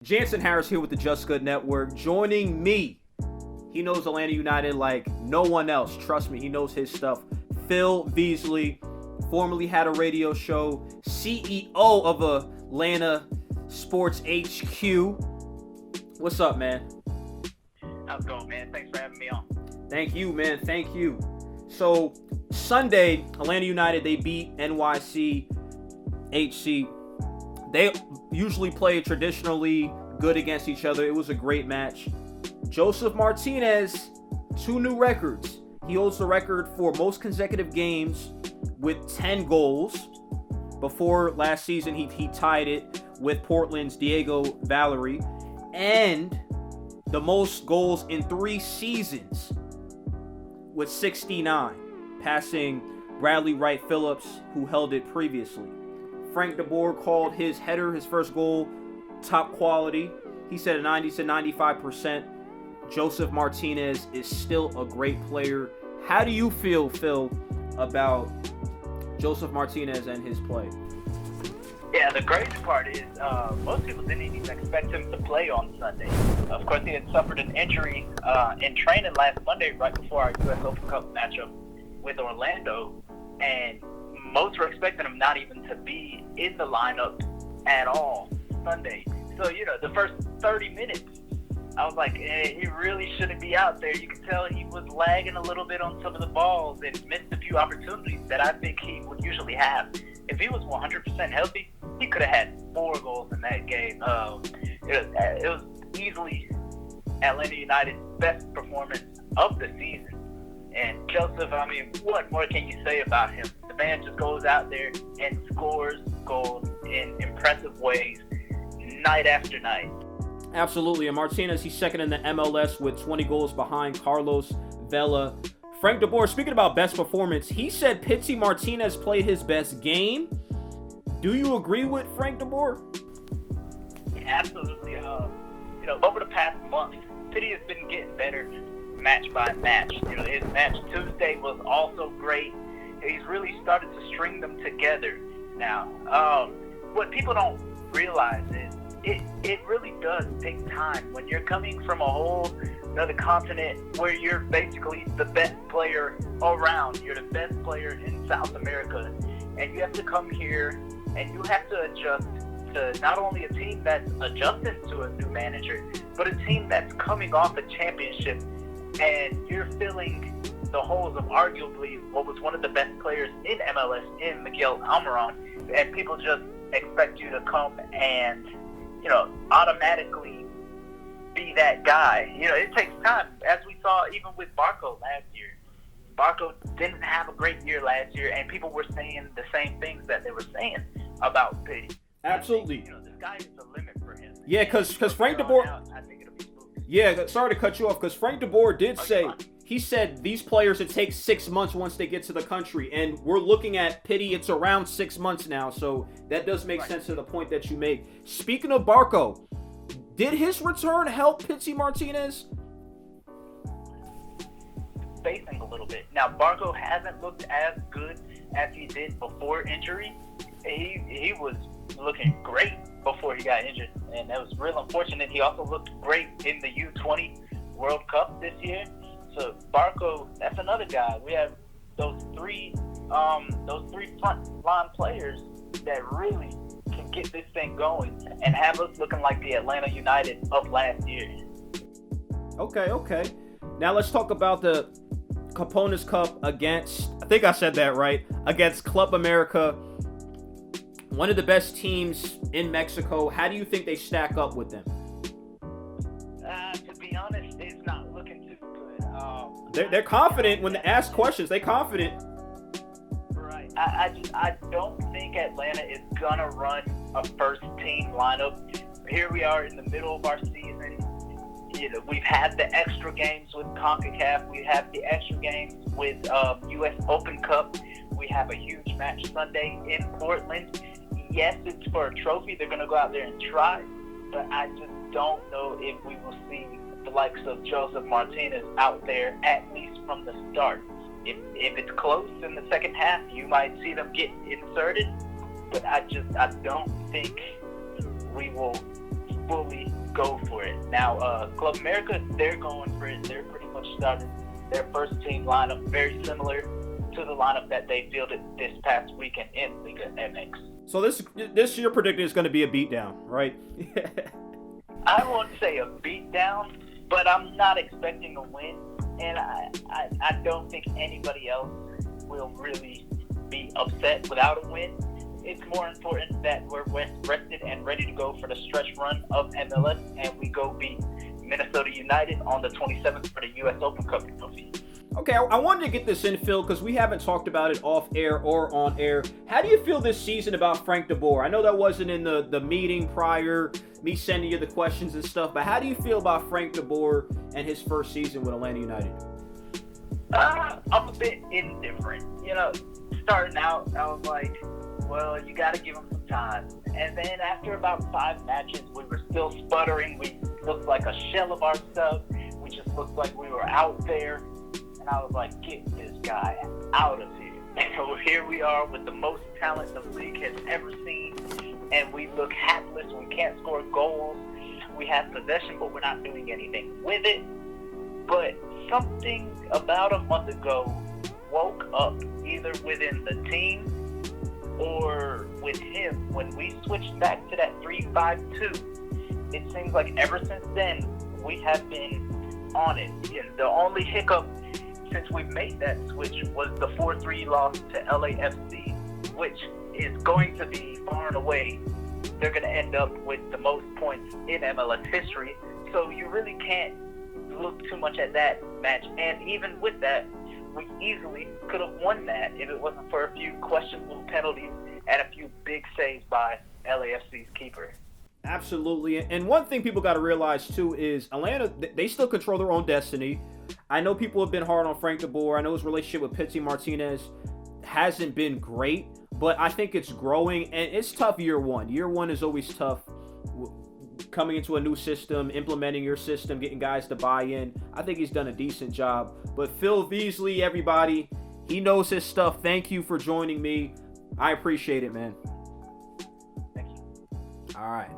Jansen Harris here with the Just Good Network. Joining me, he knows Atlanta United like no one else. Trust me, he knows his stuff. Phil Veasley, formerly had a radio show, CEO of Atlanta Sports HQ. What's up, man? How's it going, man? Thanks for having me on. Thank you, man. Thank you. So, Sunday, Atlanta United, they beat NYC HC. They usually play traditionally good against each other. It was a great match. Joseph Martinez, 2 new records. He holds the record for most consecutive games with 10 goals. Before last season, he tied it with Portland's Diego Veasley. And the most goals in 3 seasons with 69, passing Bradley Wright Phillips, who held it previously. Frank DeBoer called his header, his first goal, top quality. He said 90 to 95%. Joseph Martinez is still a great player. How do you feel, Phil, about Joseph Martinez and his play? Yeah, the crazy part is most people didn't even expect him to play on Sunday. Of course, he had suffered an injury in training last Monday right before our U.S. Open Cup matchup with Orlando, and most were expecting him not even to be in the lineup at all Sunday. So, the first 30 minutes, I was like, he really shouldn't be out there. You could tell he was lagging a little bit on some of the balls and missed a few opportunities that I think he would usually have. If he was 100% healthy, he could have had 4 goals in that game. It was easily Atlanta United's best performance of the season. And Joseph, what more can you say about him? The man just goes out there and scores goals in impressive ways night after night. Absolutely. And Martinez, he's second in the MLS with 20 goals behind Carlos Vela. Frank DeBoer, speaking about best performance, he said Pity Martinez played his best game. Do you agree with Frank DeBoer? Yeah, absolutely. Over the past month, Pity has been getting better match by match. His match Tuesday was also great. He's really started to string them together now. What people don't realize is it really does take time when you're coming from a whole another continent where you're basically the best player around. You're the best player in South America, and you have to come here and you have to adjust to not only a team that's adjusting to a new manager, but a team that's coming off a championship, and you're filling the holes of arguably what was one of the best players in MLS in Miguel Almiron, and people just expect you to come and automatically be that guy. It takes time, as we saw even with Barco last year. Barco didn't have a great year last year, and people were saying the same things that they were saying about Pity. Absolutely. The sky is the limit for him. Yeah, because Frank DeBoer... I think it'll be smooth. Yeah, sorry to cut you off, because Frank DeBoer did say... He said these players, it takes 6 months once they get to the country. And we're looking at Pity, it's around 6 months now. So that does make sense to the point that you make. Speaking of Barco, did his return help Pity Martinez? Facing a little bit. Now, Barco hasn't looked as good as he did before injury. He was looking great before he got injured. And that was real unfortunate. He also looked great in the U20 World Cup this year. So Barco, that's another guy. We have those three front line players that really can get this thing going and have us looking like the Atlanta United of last year. Okay. Now let's talk about the Campeones Cup against, I think I said that right, against Club America, one of the best teams in Mexico. How do you think they stack up with them? To be honest, it's not looking too good. They're confident when they ask questions. They're confident. Right. I don't think Atlanta is gonna run a first team lineup. Here we are in the middle of our season. We've had the extra games with CONCACAF. We have the extra games with U.S. Open Cup. We have a huge match Sunday in Portland. Yes, it's for a trophy. They're going to go out there and try. But I just don't know if we will see the likes of Joseph Martinez out there, at least from the start. If it's close in the second half, you might see them get inserted. But I don't think we will fully go for it. Now, Club America, they're going for it. They're pretty much starting their first team lineup very similar to the lineup that they fielded this past weekend in Liga MX. So this you're predicting is going to be a beatdown, right? I won't say a beatdown, but I'm not expecting a win, and I don't think anybody else will really be upset without a win. It's more important that we're rested and ready to go for the stretch run of MLS, and we go beat Minnesota United on the 27th for the U.S. Open Cup trophy. Okay, I wanted to get this in, Phil, because we haven't talked about it off air or on air. How do you feel this season about Frank de Boer? I know that wasn't in the meeting prior, me sending you the questions and stuff, but how do you feel about Frank de Boer and his first season with Atlanta United? I'm a bit indifferent. Starting out, I was like, well, you got to give him some time. And then after about 5 matches, we were still sputtering. We looked like a shell of ourselves. We just looked like we were out there. And I was like, get this guy out of here. And so here we are with the most talent the league has ever seen. And we look hapless. We can't score goals. We have possession, but we're not doing anything with it. But something about a month ago woke up either within the team or with him when we switched back to that 3-5-2. It seems like ever since then, we have been on it. And the only hiccup since we've made that switch was the 4-3 loss to LAFC, which is going to be far and away. They're going to end up with the most points in MLS history. So you really can't look too much at that match. And even with that, we easily could have won that if it wasn't for a few questionable penalties and a few big saves by LAFC's keeper. Absolutely. And one thing people got to realize, too, is Atlanta, they still control their own destiny. I know people have been hard on Frank de Boer. I know his relationship with Pity Martinez hasn't been great, but I think it's growing, and it's tough year one. Year one is always tough. Coming into a new system, implementing your system, getting guys to buy in. I think he's done a decent job. But Phil Veasley, everybody, he knows his stuff. Thank you for joining me. I appreciate it, man. Thank you. All right.